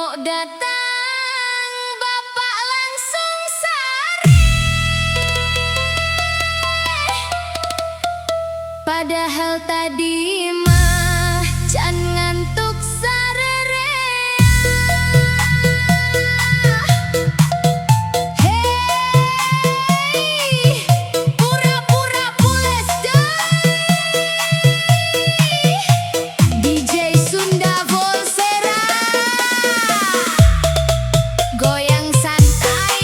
mau datang, Bapak langsung sare. Padahal tadi mah can ngantuk sarere. Hey, pura-pura pules deh. DJ Sunda Volsera, goyang santai.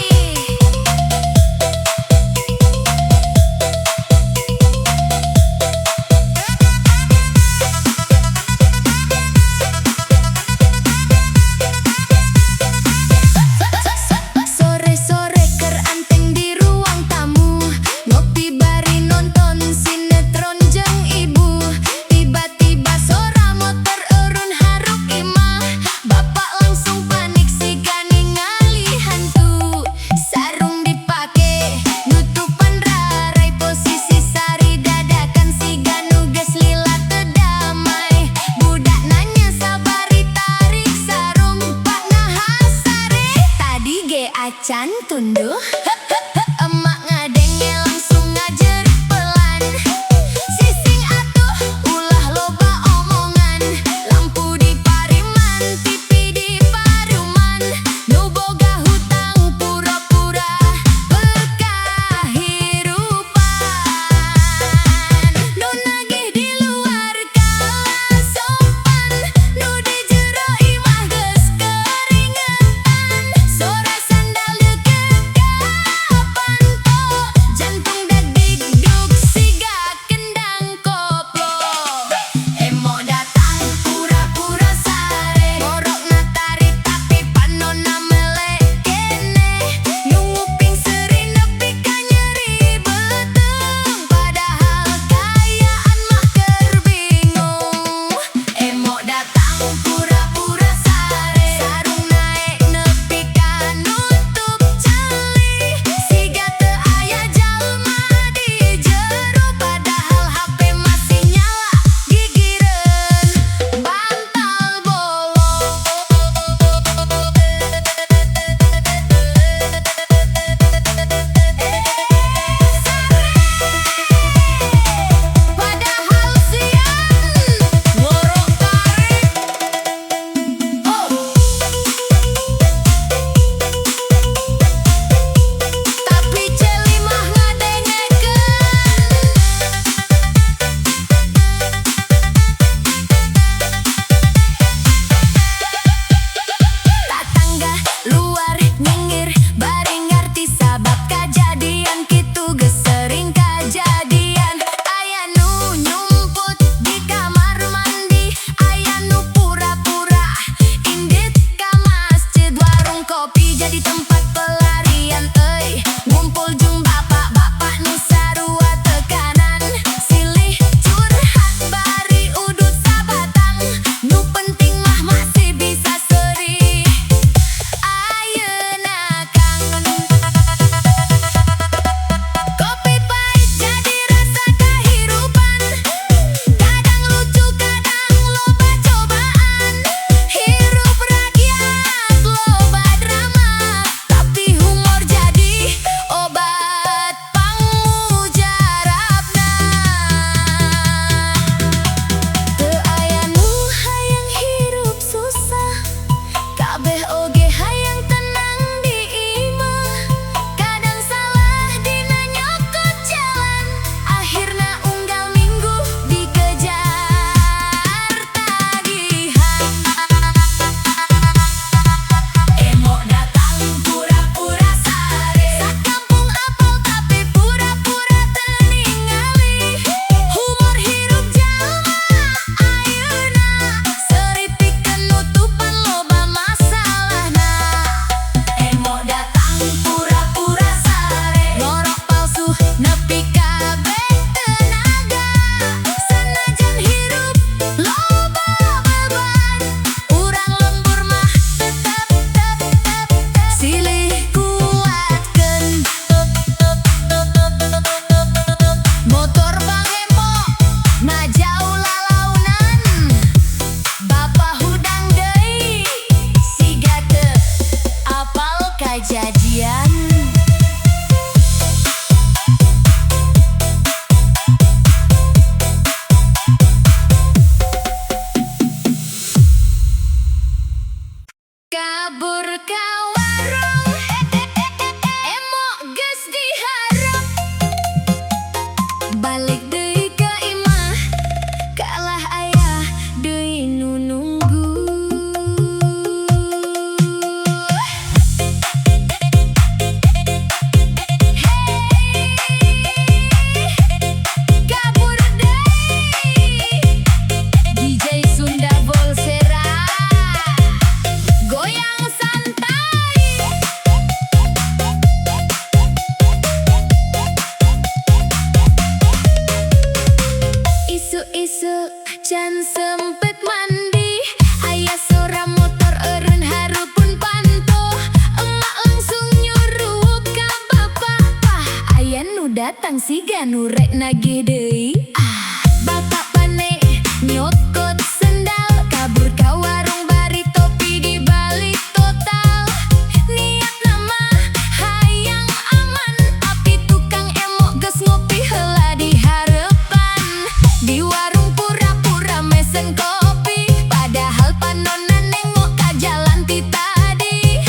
Sore-sore ker anteng di ruang tamu, ngopi bari nonton sinetron jeung ibu. Tiba-tiba sora motor eurun haruk imah. Bapak langsung panik siga ningali hantu. Sarung dipake, nutupan rarai, posisi sari dadakan siga nu geus lila teu damai. Budak nanya sabari tarik sarung, Pak naha sare. Tadi ge acan tunduh. Emak ngadenge langsung ngajerit pelan. Sising atuh ulah loba omongan. Lampu di pariman, TV di paruman. Nu boga hutang pura-pura berkahirupan. Nu nagih di luar kalah sopan. Nu di jero imah geus keringetan. Sora sandal deukeut ka siga nu rek nagih deui. Bapak pane nyokot sendal, kabur ka warung bari topi di balik total. Niat nama hayang aman, api tukang emok geus ngopi heula di hareupan. Di warung pura-pura mesen kopi, padahal panonan nengok ka jalan ti tadi.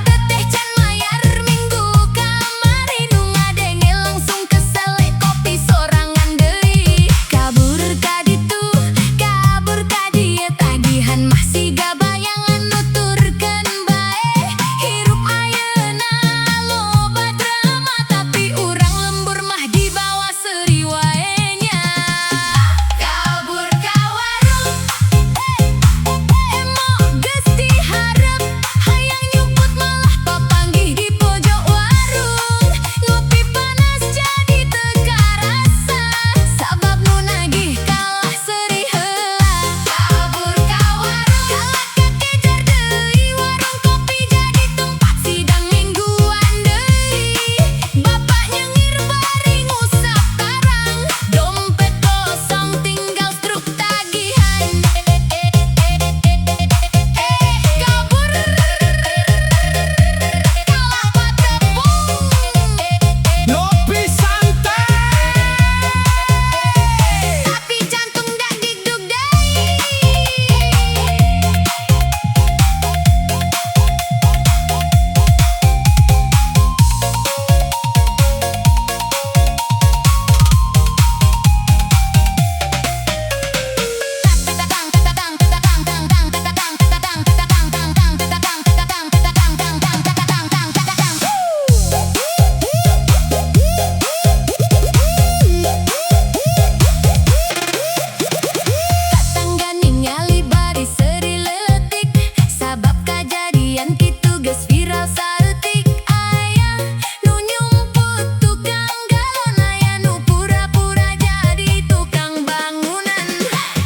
Teteh can mayar minggu kamari, nu ngadenge langsung kesele kopi sorangan deui. Kabur ka ditu, kabur ka dieu, tagihan mah siga bayangan nuturkeun bae. Hirup ayeuna loba drama, tapi urang lembur mah dibawa seuri wae nya. Kabur ka warung, emok geus diharep, hayang nyumput malah papanggih di pojok warung. Ngopi panas jadi teu karasa, sabab nu nagih kalah seuri heula. Kabur ka warung, galak kakejar deui, warung kopi jadi tempat sidang mingguan deui. Bapak nyengir bari ngusap karang, dompet kosong tinggal truk tagihan. Kabur kalah patepung. Ngopi santai. Tapi jantung dak digdug deui. Tetangga ningali bari seuri leutik, sabab kajadian kitu geus viral saeutik. Aya nu nyumput tukang galon, aya nu pura-pura jadi tukang bangunan.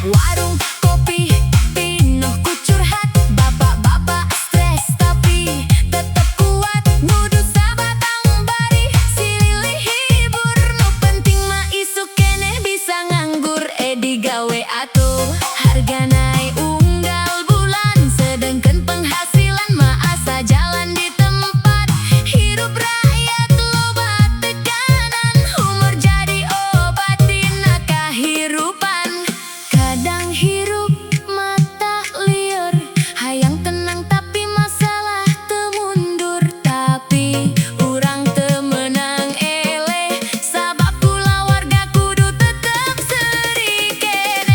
Warung kopi pinoh ku curhat, bapak-bapak stres tapi tetep kuat. Ngudu sabatang bari silih hibur, nu penting mah isuk keneh bisa nganggur. Digawe atuh harga naik unggal bulan, sedengkeun penghasilan mah asa jalan di tempat. Hirup rakyat loba tekanan, humor jadi obatina kahirupan. Kadang hirup mata lieur, hayang tenang tapi masalah teu mundur. Tapi urang teu meunang eleh, sabab kulawarga kudu tetep seuri keneh.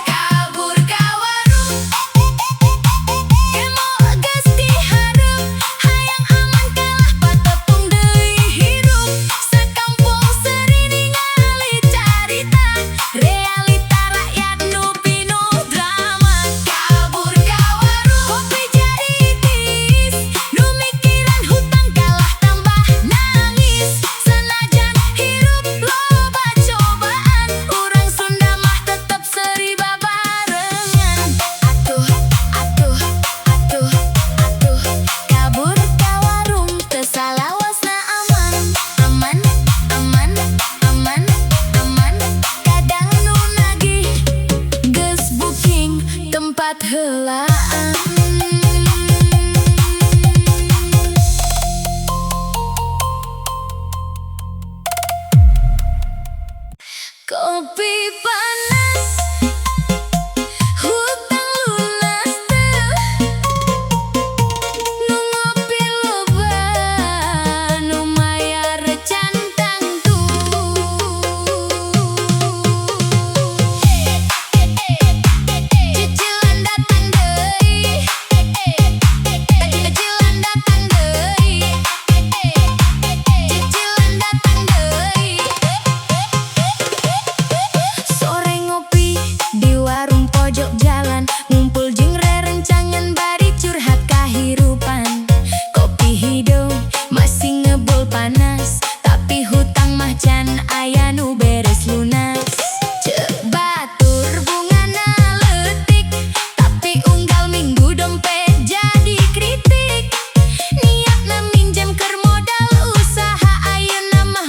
Kabur ka warung, emok geus diharep, hayang aman kalah patepung deui hirup. Sakampung seuri ningali carita, realita rakyat nu pinuh drama. Kabur ka warung, kopi jadi tiis, nu mikiran hutang kalah tambah nangis. Senajan hirup loba cobaan, urang Sunda mah tetep seuri babarengan. Atuh, atuh, atuh, atuh, kabur ka warung teu salawasna aman. Aman, aman, aman, aman, kadang nu nagih geus booking tempat heulaan. Kopi panas, hutang lunas teu, nu ngopi loba, nu mayar cantang tuh. Cicilan datang deui, cicilan datang deui, cicilan datang deui. Sore ngopi di warung pojok jalan, ngumpul jeung rerencangan bari curhat kahirupan. Kopi hidung masih ngebul panas, tapi hutang mah can aya nu beres lunas. Ceuk batur bungana leutik, tapi unggal minggu dompet jadi kritik. Niatna minjem keur modal usaha, ayeuna mah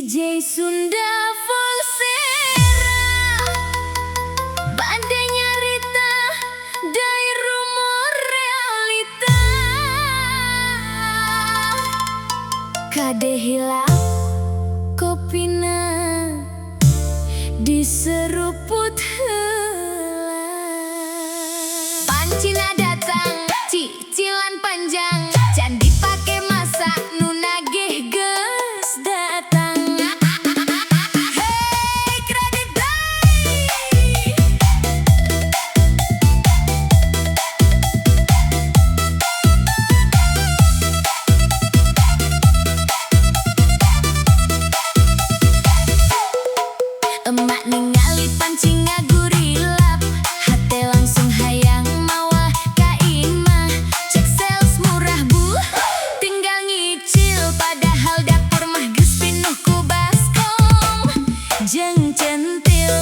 DJ Sunda Volsera Bade nyarita Dai rumor realita Kade hilang kopina diseruput heula Pancina datang cicilan panjang can dipake masak nu nagih geus datang Hey kredit day Emak ningali pancing ngagurilap hate langsung hayang mawa ka imah cek sales murah bu tinggal nyicil padahal dapur mah geus pinuh ku baskom jeung centil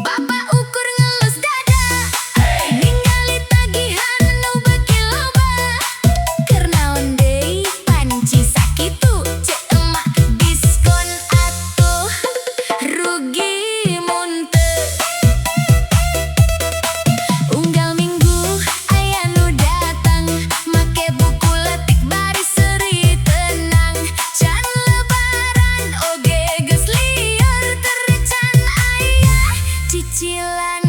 Bapak ukur ngelus dada ningali tagihan nu beki loba keur naon deui panci sakitu cek emak diskon atuh rugi mun teu unggal minggu aya nu datang make buku letik bari seuri tenang can lebaran oge geus lieur tercan aya cicilan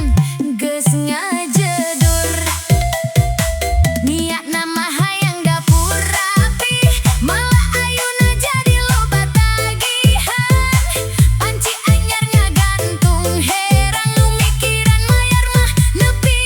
geus ngajedur niatna mah hayang dapur rapi malah ayeuna jadi loba tagihan panci anyar ngagantung herang nu mikiran mayar mah nepi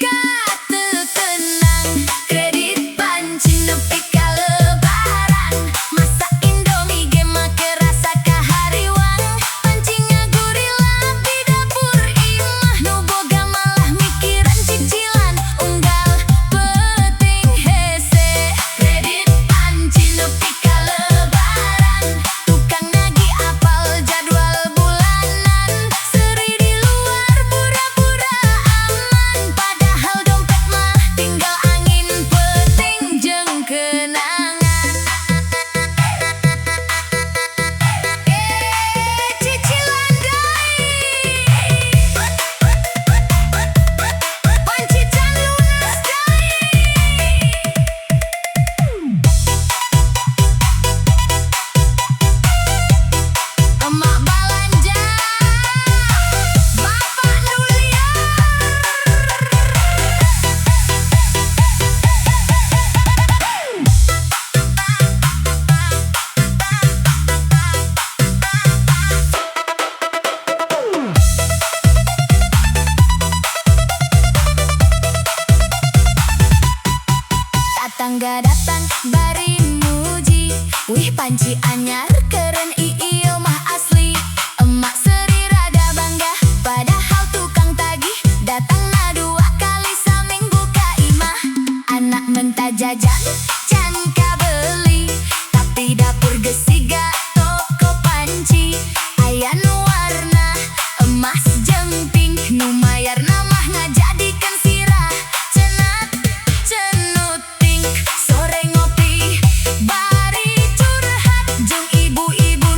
ka teu tenang kredit panci nepi ka lebaran masak indomie ge make rasa kahariwang panci ngagurilap di dapur imah nu boga malah mikiran cicilan unggal penting hese kredit panci nepi ka lebaran tukang nagih apal jadwal bulanan seuri di luar pura-pura aman padahal dompet mah tinggal angin peting jeung kenangan cicilan deui panci can lunas deui emak balanja bapak nu liar Tatangga datang bari muji wih panci anyar keren ieu mah asli emak seuri rada bangga padahal tukang tagih datangna 2 kali saminggu ka imah anak menta jajan can kabeli tapi dapur geus siga toko panci aya nu warna emas jeung pink nu mayarna mah ngajadikeun sirah cenat cenuting sore ngopi bari curhat jeung ibu-ibu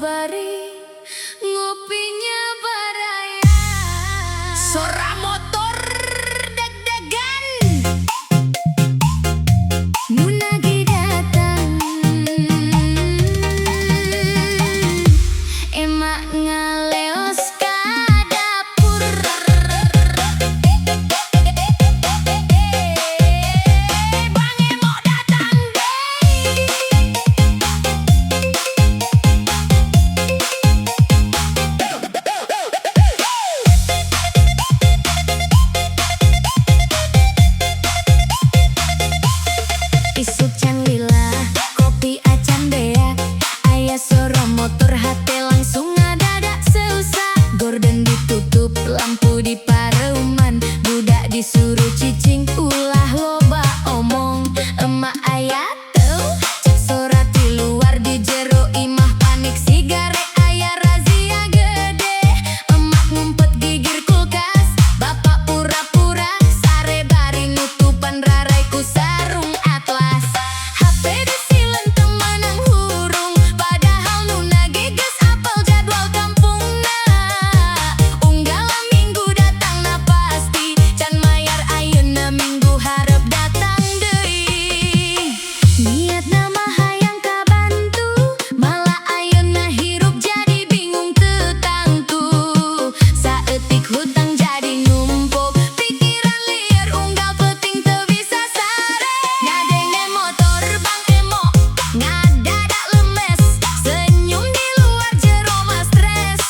sabari ngopinya baraya. Sora motor deg-degan. Munagi datang, emak ngaleos ka dapur. Bang Emo datang deui. Isuk can lila, kopi acan bea. Aya sora motor hate langsung ngadadak seusah. Gorden ditutup, lampu di pareuman. Budak disuruh cicing, ulah loba omong. Emak aya teu, cek sora ti luar di jero imah panik sigarek. Aya razia gede, emak ngumpet gigir kulkas. Bapak pura-pura sare bari nutupan rarai ku sarung atlas. HP disilen temenang hurung, padahal nu nage geus apel jadwal kampungna. Unggalan minggu datang na pasti, can mayar ayeuna minggu hareup datang deui. Niatna mah hayang kabantu, malah ayeuna hirup jadi bingung teu tangtu. Saeutik hutang jadi numpuk, pikiran liar unggal peuting teu bisa sare. Ngadenge motor Bang Emo, ngadadak lemes, senyum di luar jero mah stres.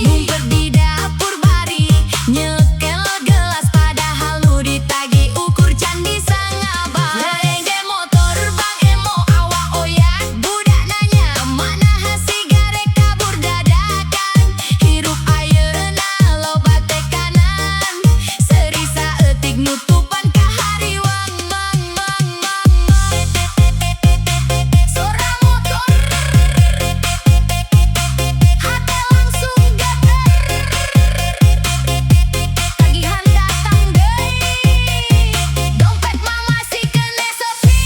Ngumpet di dapur bari nyekel gelas, padahal nu ditagi ukur can disangabas. Ngadenge motor Bang Emo, awak oyak budak nanya, mana sigarek kabur dadakan. Hirup ayeuna loba tekanan, seri saeutik nutupan kahariwang. Sora motor hate langsung geter, tagihan datang deui, dompet mah masih kene sepi.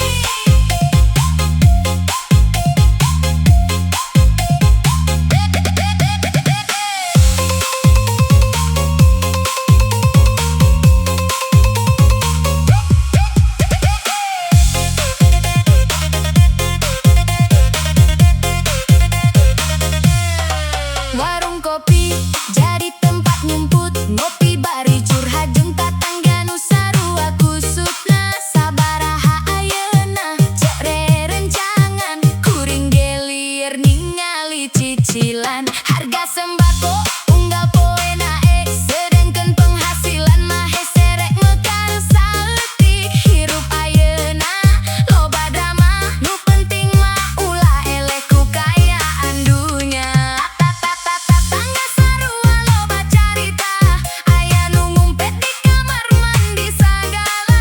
Warung kopi jadi tempat ngumput, ngopi bari curhat jeung tatangga nu sarua kusutna. Sabaraha ayeuna cek rerencangan, kuring gelir ningali cicilan. Harga sembako unggal poe naek, sedengkeun penghasilan mah hese rek mekar saeutik. Hirup ayeuna loba drama, nu penting mah ulah eleh ku kayaan dunya. Tangga sarua loba carita, aya nu ngumpet di kamar mandi sagala.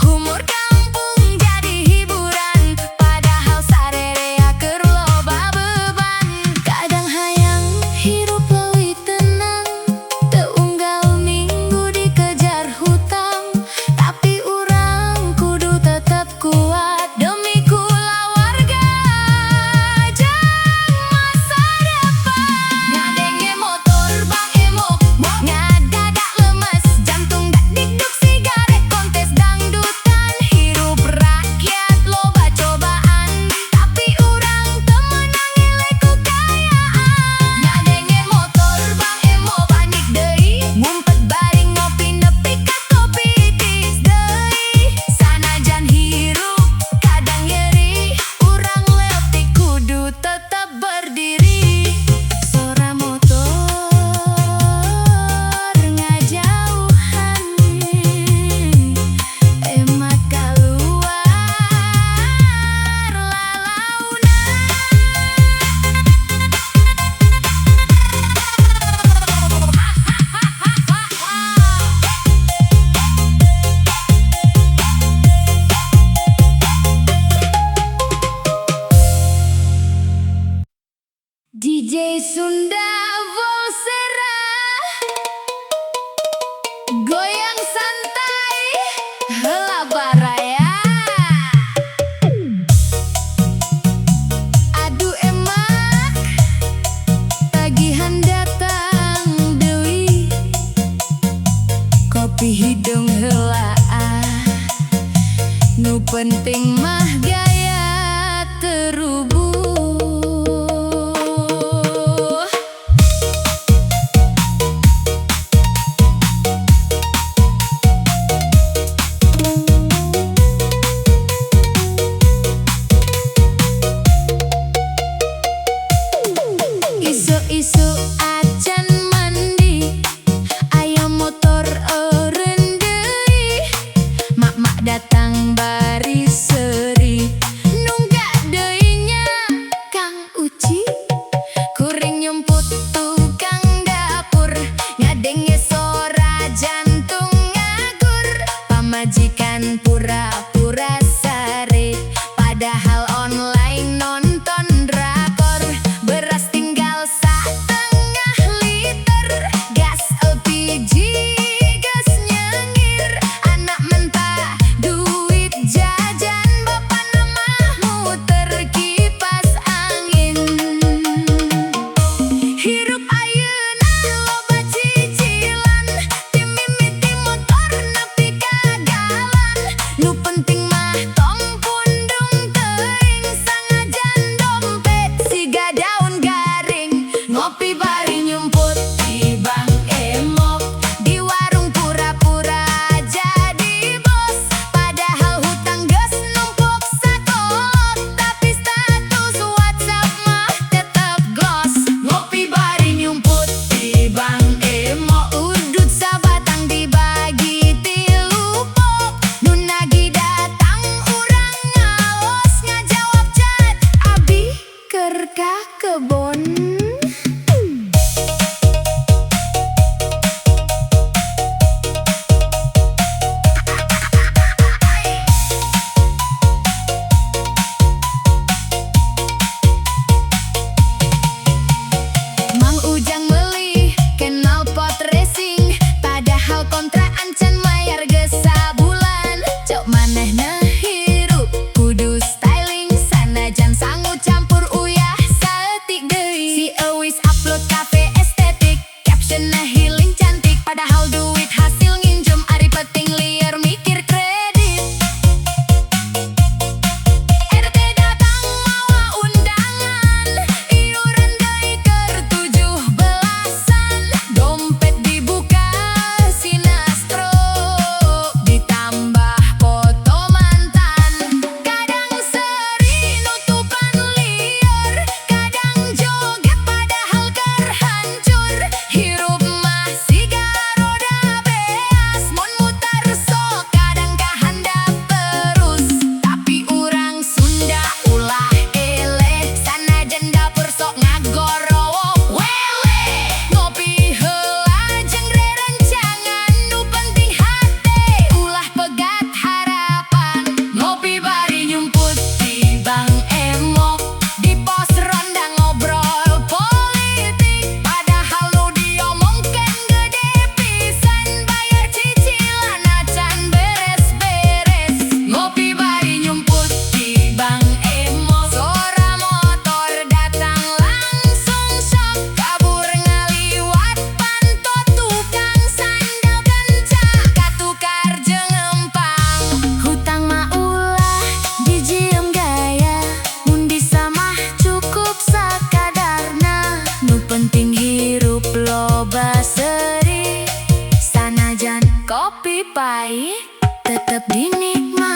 Humor kampung jadi hiburan, padahal sarerea keur loba beban. Kadang hayang hirup leuwih tenang, teu unggal minggu dikejar hutang. Tapi urang kudu tetep kuat demi kulawarga jeung masa depan. Ngadenge motor Bang Emo, ngadadak lemes, jantung dak dikduk sigarek kontes dangdutan. Hirup rakyat loba cobaan, tapi urang teu meunang eleh ku kayaan. Ngadenge motor Bang Emo, panik deui, ngumpet bari ngopi nepi ka kopi tis deui. Sanajan hirup kadang nyeri, urang leutik kudu tetep berdiri. Sora motor ngajauhan, emak kaluar lalauna. DJ Sunda Volsera, goyang santai heula baraya. Aduh emak, heula. Nu penting mah gaya terubuh. Isu-isu acan mandi, aya motor eureun deui. Mak-mak datang bari seuri, nunggak deui nya Kang Uci. Kuring nyumput tukang dapur, ngadenge sora jantung ngagur. Pamajikan pura-pura sare, padahal online nonton drakor. Beras tinggal satengah liter, gas LPG gas nyengir. Anak mentah duit jajan, bapak namah muter kipas angin. Hirup ayeuna loba cicilan, ti mimiti motor nepi ka galan. Nu penting mah tong pundung teuing, sangajan dompet siga daun garing. Ngopi bari nyumput di Bang Emok, di warung pura-pura jadi bos. Padahal hutang geus numpuk sakolot, tapi status WhatsApp mah tetep glos. Ngopi bari nyumput di Bang Emok, udut sabatang dibagi 3 pok. Nu nagih datang urang ngaos, ngajawab chat abi keur ka kebon. Mang Ujang meuli knalpot racing, padahal kontrakan can mayar geus sabulan. Cok manehna hirup kudu styling, sanajan sangu campur uyah saeutik deui. Si euis upload kafe estetik, captionna healing cantik. Padahal duit hasil nginjem, ari penting lieur mikir kredit. RT datang mawa undangan, iuran deui keur 17-an. Dompet dibuka sinastro, ditambah foto mantan. Kadang seri nutupan lieur, kadang joget padahal keur hancur. Hirup mah siga roda beas, mun muter sok kadang kahandap terus. Tapi urang Sunda ulah eleh, sanajan dapur sok ngagorowok wele. Ngopi heula jeung rerencangan, nu penting hate ulah pegat harapan. Ngopi bari nyumput di Bang Emok, di pos ronda ngobrol politik. Padahal nu diomongkeun gede pisan, bayar cicilan acan beres-beres. Ngopi bari nyumput di Bang Emok, sora motor datang langsung sok. Kabur ngaliwat pantot tukang sandal kencang, katukar jeung empang. Hutang mah ulah dijieum gaya, mun disamah cukup sakadarna. Nu penting hirup loba seuri, sanajan kopi pahit tetep dinikmati.